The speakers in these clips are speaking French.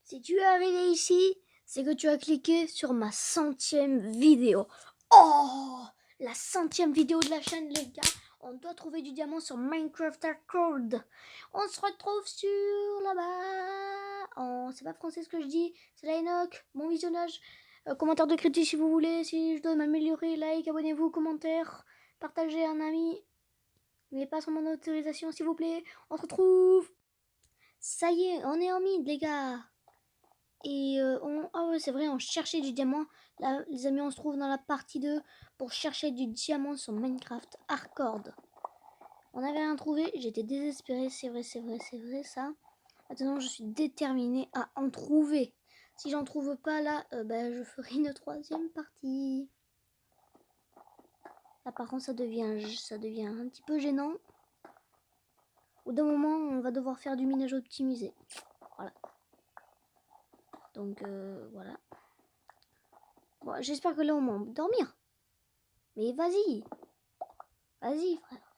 Si tu es arrivé ici, c'est que tu as cliqué sur ma 100e vidéo. Oh, la 100e vidéo de la chaîne, les gars. On doit trouver du diamant sur Minecraft Hardcore. On se retrouve sur là-bas. Oh, c'est pas français ce que je dis. C'est la Enoch. Bon visionnage. Commentaire de critique si vous voulez. Si je dois m'améliorer, like, abonnez-vous, commentaire. Partagez un ami. Mais pas sans mon autorisation, s'il vous plaît. On se retrouve. Ça y est, on est en mid, les gars. Et ah ouais, c'est vrai, on cherchait du diamant. Là, les amis, on se trouve dans la partie 2 pour chercher du diamant sur Minecraft Hardcore. On avait rien trouvé, j'étais désespérée, c'est vrai ça. Maintenant, je suis déterminée à en trouver. Si j'en trouve pas là, je ferai une 3e partie. Là, par contre, ça devient un petit peu gênant. Au d'un moment, on va devoir faire du minage optimisé. Voilà. Donc, voilà. Bon, j'espère que là, au moins, on va dormir. Mais vas-y. Vas-y, frère.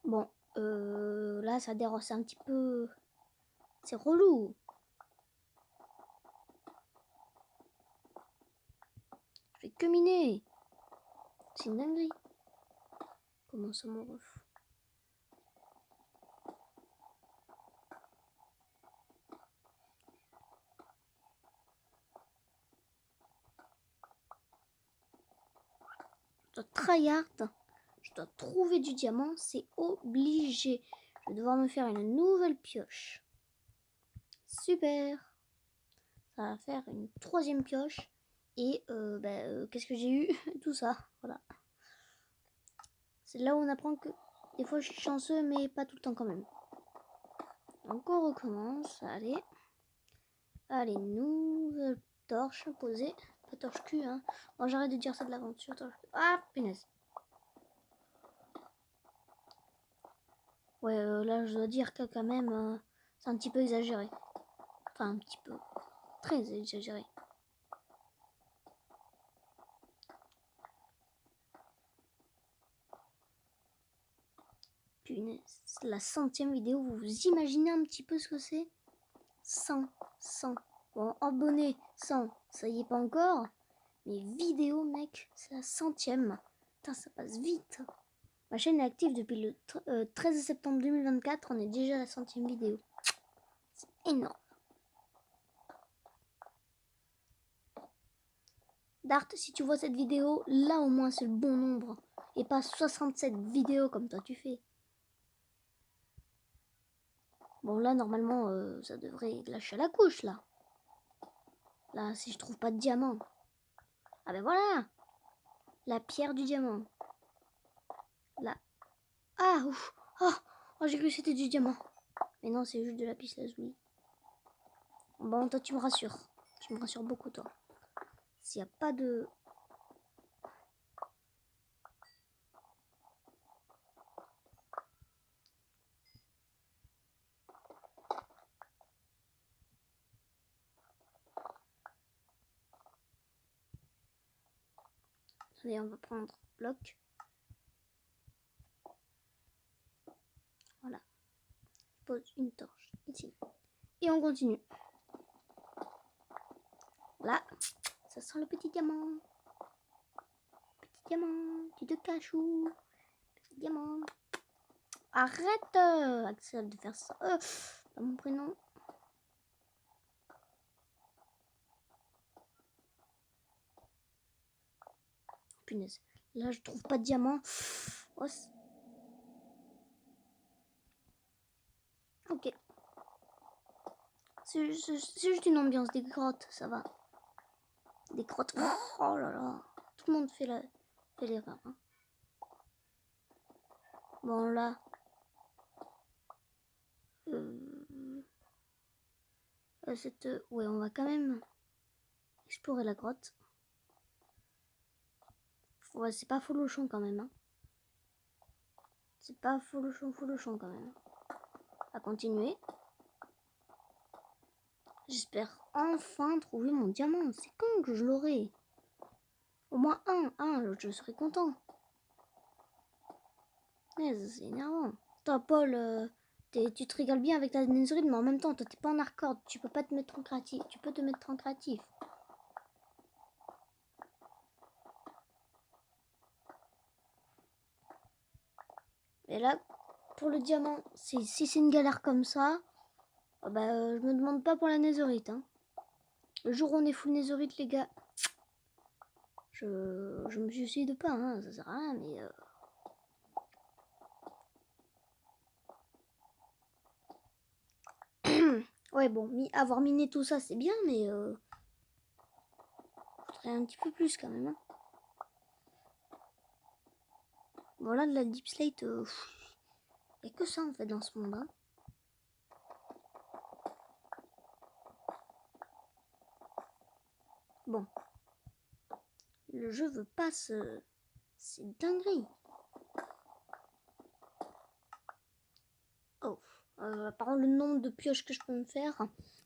Bon, là, ça dérange, c'est un petit peu... C'est relou. Je fais que miner. C'est une dinguerie. Comment ça, mon ref? Je dois tryhard. Je dois trouver du diamant. C'est obligé. Je vais devoir me faire une nouvelle pioche. Super. Ça va faire une 3e pioche. Et qu'est-ce que j'ai eu? Tout ça. Voilà. C'est là où on apprend que des fois je suis chanceux, mais pas tout le temps quand même. Donc on recommence. Allez. Allez, nouvelle torche posée. Pas torche cul, hein. Bon, j'arrête de dire ça de l'aventure. Ah, punaise. Ouais, là, je dois dire que quand même, c'est un petit peu exagéré. Enfin, un petit peu. Très exagéré. Punaise. La 100e vidéo, vous imaginez un petit peu ce que c'est? 100. Bon, abonnés, 100. Ça y est pas encore. Mais vidéo, mec, c'est la 100e. Putain, ça passe vite. Ma chaîne est active depuis le 13 septembre 2024. On est déjà à la 100e vidéo. C'est énorme. Dart, si tu vois cette vidéo, là au moins c'est le bon nombre. Et pas 67 vidéos comme toi tu fais. Bon là normalement ça devrait lâcher la couche là. Là si je trouve pas de diamant. Ah ben voilà. La pierre du diamant. Là. Ah ouf. Oh j'ai cru que c'était du diamant. Mais non c'est juste de la piste lazuli. Bon toi tu me rassures. Tu me rassures beaucoup toi. S'il n'y a pas de... Allez on va prendre bloc. Voilà. Je pose une torche ici. Et on continue. Là, ça sent le petit diamant. Petit diamant, tu te caches où? Petit diamant. Arrête, Axel, de faire ça. Pas mon prénom. Punaise. Là, je trouve pas de diamant. Oh, ok. C'est juste une ambiance, des grottes, ça va. Des grottes. Oh là là. Tout le monde fait l'erreur. Hein. Bon, là. Ouais, on va quand même explorer la grotte. Ouais, c'est pas folochon quand même. Hein. C'est pas folochon quand même. À continuer. J'espère enfin trouver mon diamant. C'est quand que je l'aurai? Au moins un, je serai content. Mais c'est énervant. Toi, Paul, Tu te régales bien avec ta netherite, mais en même temps, toi, t'es pas en hardcore. Tu peux pas te mettre en créatif. Tu peux te mettre en créatif. Et là, pour le diamant, si c'est une galère comme ça, je me demande pas pour la netherite. Hein. Le jour où on est full netherite, les gars, je me suicide pas, hein, ça sert à rien, mais... ouais, bon, avoir miné tout ça, c'est bien, mais... faudrait un petit peu plus, quand même. Hein. Voilà, de la deep slate, il n'y a que ça, en fait, dans ce monde. Hein. Bon. Le jeu veut pas se... C'est dinguerie. Oh. Par contre, le nombre de pioches que je peux me faire,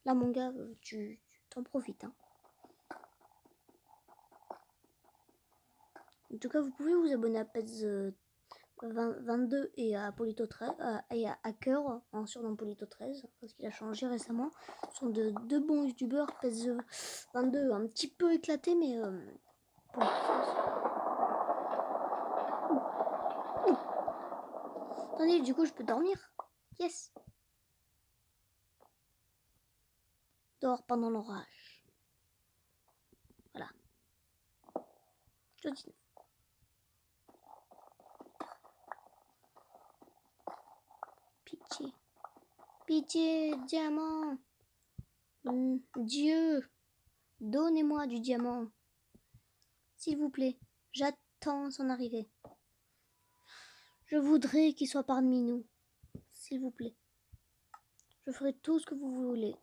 là, mon gars, tu t'en profites. Hein. En tout cas, vous pouvez vous abonner à Pets 22 et à Polito 13 et à Hacker en surnom Polito 13 parce qu'il a changé récemment. Ce sont deux bons youtubeurs. Pets 22 un petit peu éclaté, mais attendez, du coup, je peux dormir. Yes. Dors pendant l'orage. Voilà. Je dis. Pitié. Pitié, diamant. Dieu, donnez-moi du diamant. S'il vous plaît, j'attends son arrivée. Je voudrais qu'il soit parmi nous. S'il vous plaît. Je ferai tout ce que vous voulez.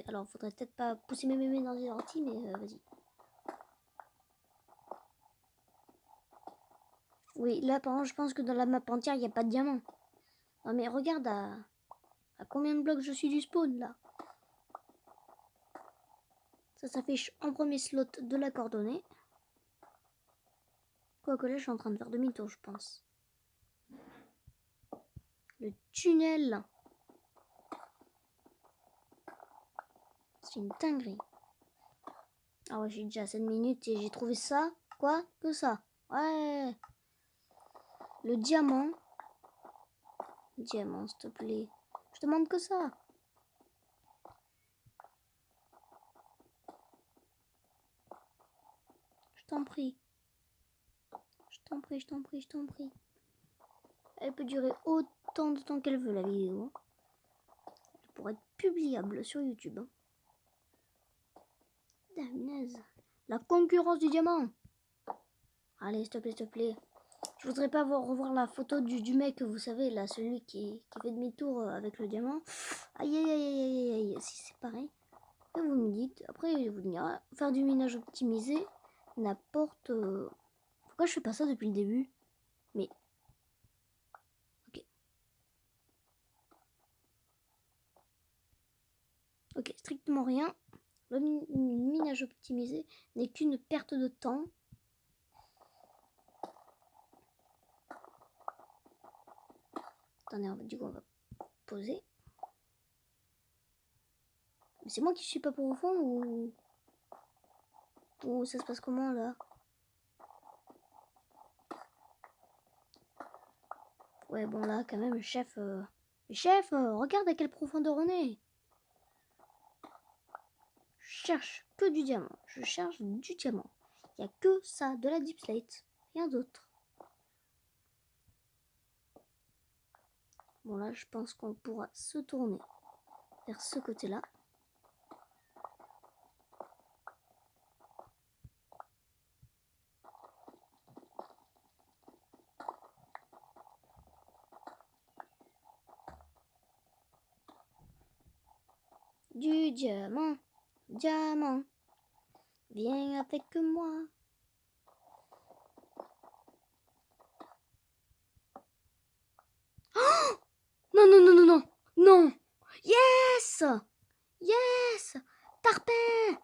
Alors, faudrait peut-être pas pousser mes mémés dans les orties, mais vas-y. Oui, là, par exemple, je pense que dans la map entière, il n'y a pas de diamant. Non, mais regarde à combien de blocs je suis du spawn, là. Ça s'affiche en premier slot de la coordonnée. Quoique là, je suis en train de faire demi-tour, je pense. Le tunnel. C'est une dinguerie. Ah ouais, j'ai déjà 7 minutes et j'ai trouvé ça. Quoi? Que ça? Ouais. Le diamant. Diamant, s'il te plaît. Je demande que ça. Je t'en prie. Je t'en prie, je t'en prie, je t'en prie. Elle peut durer autant de temps qu'elle veut, la vidéo. Elle pourrait être publiable sur YouTube. Daminaise. La concurrence du diamant. Allez, s'il te plaît, s'il te plaît. Je voudrais pas revoir la photo du mec, vous savez, là, celui qui fait demi-tour avec le diamant. Aïe, aïe, aïe, aïe, aïe, aïe. Si c'est pareil. Et vous me dites, après, vous me direz, faire du minage optimisé n'apporte... Pourquoi je fais pas ça depuis le début? Mais... Ok. Ok, strictement rien. Le minage optimisé n'est qu'une perte de temps. Attendez, du coup, on va poser. Mais c'est moi qui suis pas profond ou ça se passe comment là? Ouais, bon là, quand même, le chef... regarde à quelle profondeur on est. Je cherche que du diamant. Je cherche du diamant. Il n'y a que ça, de la deep slate. Rien d'autre. Bon là, je pense qu'on pourra se tourner vers ce côté-là. Du diamant, diamant, viens avec moi. Oh non, non, non, non, non, non. Yes, yes, tarpin,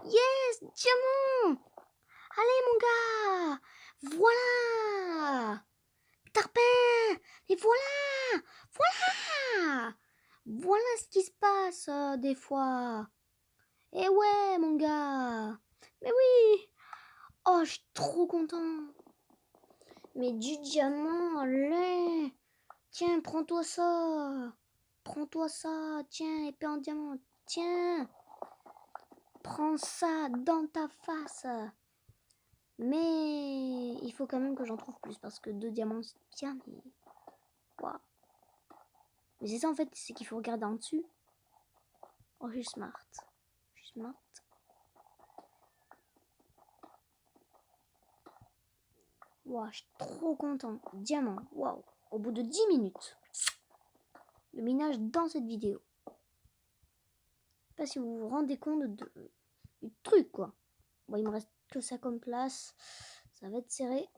yes, diamant. Allez mon gars, voilà. tarpin. Et voilà. Voilà. Voilà ce qui se passe des fois. Eh ouais, mon gars. Mais oui. Oh, je suis trop content. Mais du diamant, allez. Tiens, prends-toi ça. Prends-toi ça. Tiens, épée en diamant. Tiens. Prends ça dans ta face. Mais il faut quand même que j'en trouve plus parce que 2 diamants, c'est bien. Mais waouh. Mais c'est ça en fait, c'est qu'il faut regarder en dessus. Oh, je suis smart. Je suis smart. Waouh, je suis trop content. Diamant, waouh. Au bout de 10 minutes. Le minage dans cette vidéo. Je sais pas si vous vous rendez compte du truc quoi. Bon, il me reste que ça comme place. Ça va être serré.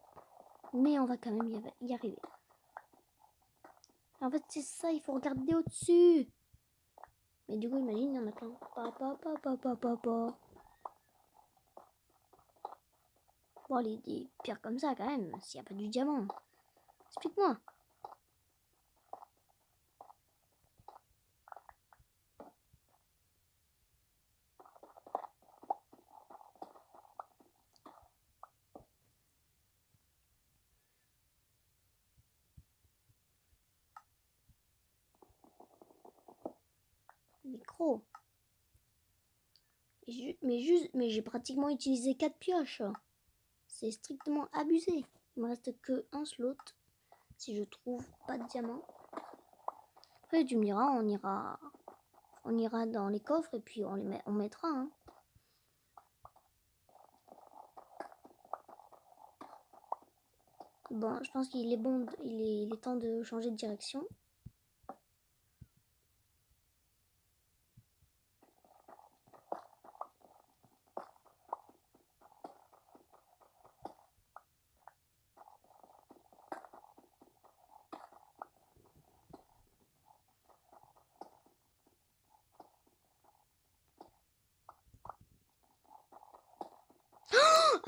Mais on va quand même y arriver. En fait, c'est ça, il faut regarder au-dessus. Mais du coup, imagine, il y en a plein. Bon, des pierres comme ça, quand même, s'il n'y a pas du diamant. Explique-moi. Micro. Mais j'ai pratiquement utilisé 4 pioches. C'est strictement abusé. Il me reste que un slot. Si je trouve pas de diamant. Après, tu me diras, on ira dans les coffres et puis on mettra. Hein. Bon, je pense qu'il est bon, il est temps de changer de direction.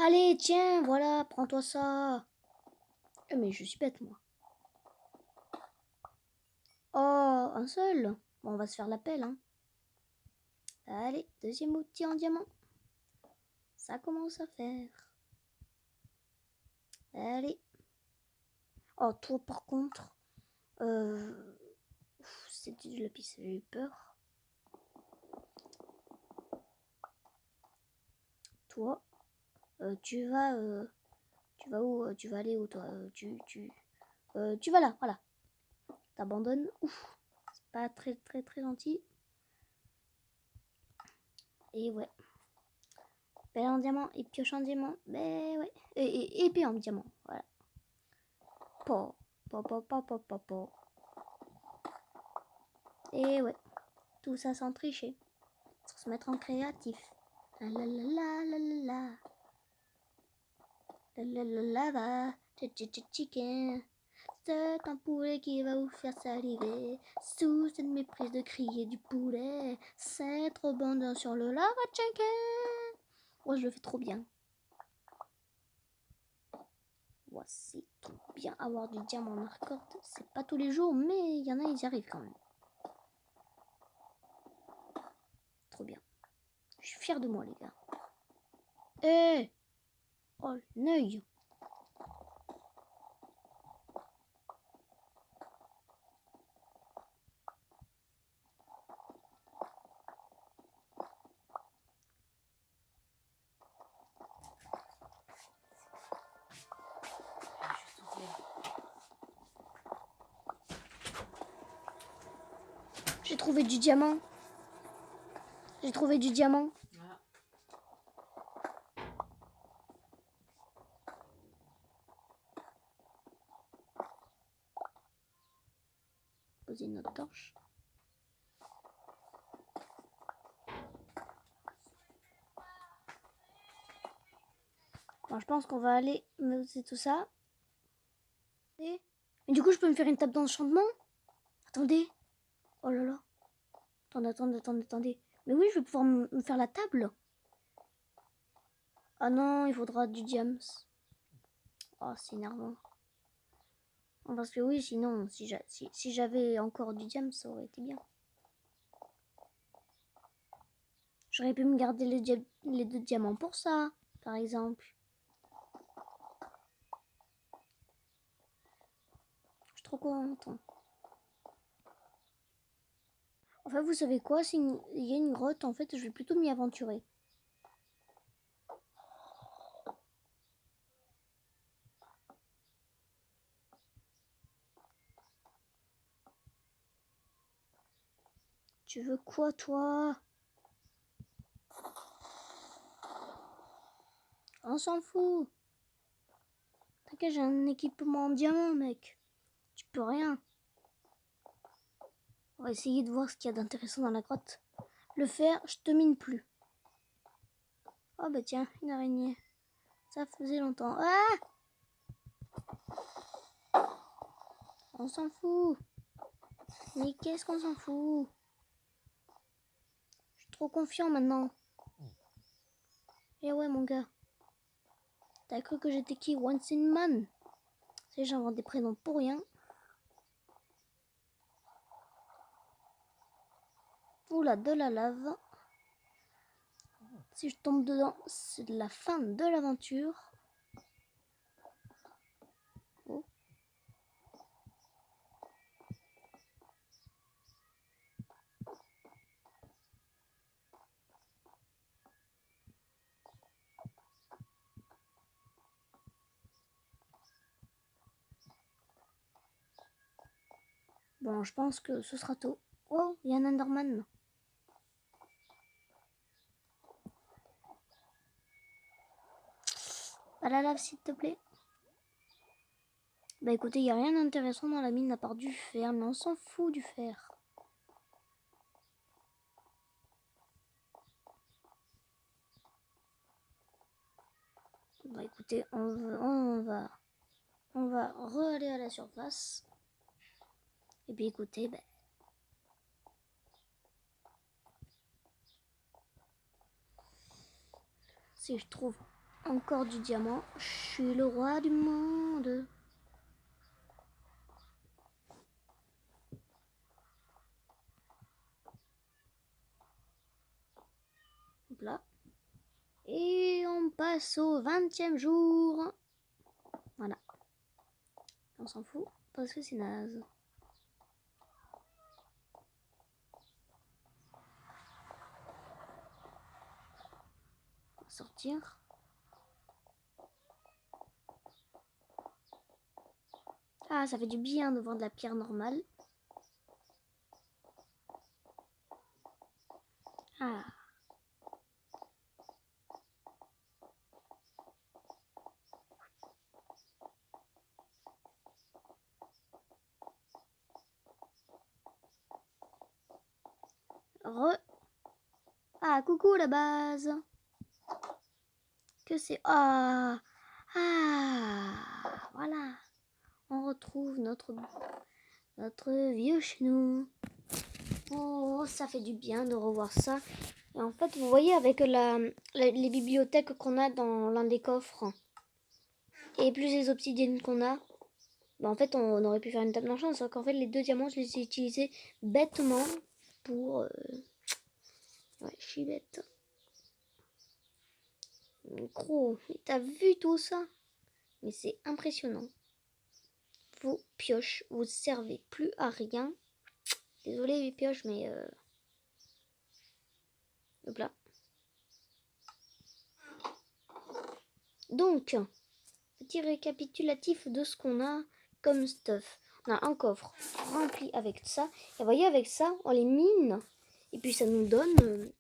Allez, tiens, voilà, prends-toi ça. Mais je suis bête, moi. Oh, un seul. Bon, on va se faire l'appel, hein. Allez, deuxième outil en diamant. Ça commence à faire. Allez. Oh, toi, par contre, c'est du lapis, j'ai eu peur. Toi, tu vas où? Tu vas aller où, toi? Tu vas là, voilà. T'abandonnes. Ouf, c'est pas très, très, très gentil. Et ouais. Pelle en diamant et pioche en diamant. Ben ouais. Et épée en diamant. Voilà. Po. Po. Et ouais. Tout ça sans tricher. Sans se mettre en créatif. La la la la la la la. La la la la la. Chicken. C'est un poulet qui va vous faire saliver. Sous cette méprise de crier du poulet. C'est trop bon sur le lava chicken. Ouais, je le fais trop bien. Ouais, c'est trop bien. Avoir du diamant en hardcore, c'est pas tous les jours, mais il y en a, ils y arrivent quand même. Trop bien. Je suis fière de moi, les gars. Eh oh, l'œil. J'ai trouvé du diamant. J'ai trouvé du diamant. Poser notre torche. Bon, je pense qu'on va aller c'est tout ça. Et du coup, je peux me faire une table d'enchantement. Attendez. Oh là là. Attendez. Mais oui, je vais pouvoir me faire la table. Ah non, il faudra du diams. Oh, c'est énervant. Parce que oui, sinon, si j'avais encore du diamant, ça aurait été bien. J'aurais pu me garder les 2 diamants pour ça, par exemple. Je suis trop content. En fait, vous savez quoi? S'il y a une grotte, en fait, je vais plutôt m'y aventurer. Tu veux quoi, toi? On s'en fout. T'inquiète, j'ai un équipement en diamant, mec. Tu peux rien. On va essayer de voir ce qu'il y a d'intéressant dans la grotte. Le fer, je te mine plus. Oh bah tiens, une araignée. Ça faisait longtemps. Ah! On s'en fout. Mais qu'est-ce qu'on s'en fout? Je suis trop confiant maintenant. Eh ouais, mon gars. T'as cru que j'étais qui? Once in Man? C'est j'invente des prénoms pour rien. Oula, de la lave. Si je tombe dedans, c'est la fin de l'aventure. Oh. Bon, je pense que ce sera tout. Oh, il y a un Enderman. Pas la lave, s'il te plaît. Bah écoutez, il n'y a rien d'intéressant dans la mine à part du fer, mais on s'en fout du fer. Bah écoutez, on va re-aller à la surface. Et puis écoutez, bah, si je trouve encore du diamant, je suis le roi du monde. Hop là. Et on passe au 20e jour. Voilà. On s'en fout parce que c'est naze. On va sortir. Ah, ça fait du bien de voir de la pierre normale. Ah. Ah, coucou la base. Que c'est... Ah. Ah. Voilà. On retrouve notre vieux chenou. Oh, ça fait du bien de revoir ça. Et en fait, vous voyez, avec les bibliothèques qu'on a dans l'un des coffres, et plus les obsidiennes qu'on a, bah en fait, on aurait pu faire une table d'enchant. Sauf qu'en fait, les 2 diamants, je les ai utilisés bêtement pour... Ouais, je suis bête. Gros, t'as vu tout ça? Mais c'est impressionnant. Vos pioches, vous servez plus à rien. Désolé les pioches, mais... Hop là. Donc, petit récapitulatif de ce qu'on a comme stuff. On a un coffre rempli avec ça. Et vous voyez, avec ça, on les mine. Et puis ça nous donne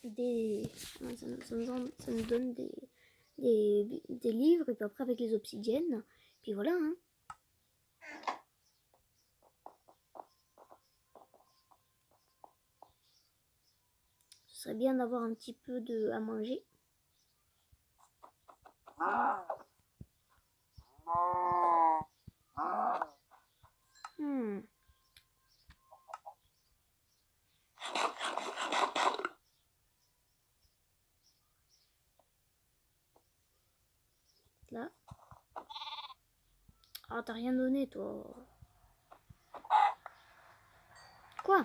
des... Ça nous donne des livres. Et puis après, avec les obsidiennes. Puis voilà, hein. Ce serait bien d'avoir un petit peu à manger. Là. Ah, t'as rien donné, toi. Quoi?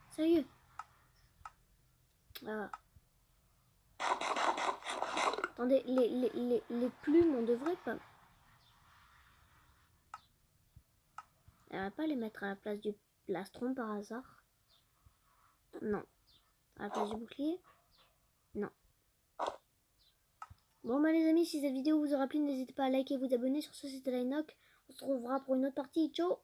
Sérieux? Ah. Attendez, les plumes, on devrait pas... Elle va pas les mettre à la place du plastron par hasard? Non. À la place du bouclier? Non. Bon bah les amis, si cette vidéo vous aura plu, n'hésitez pas à liker et vous abonner. Sur ce, c'était Lainoc. On se retrouvera pour une autre partie. Ciao!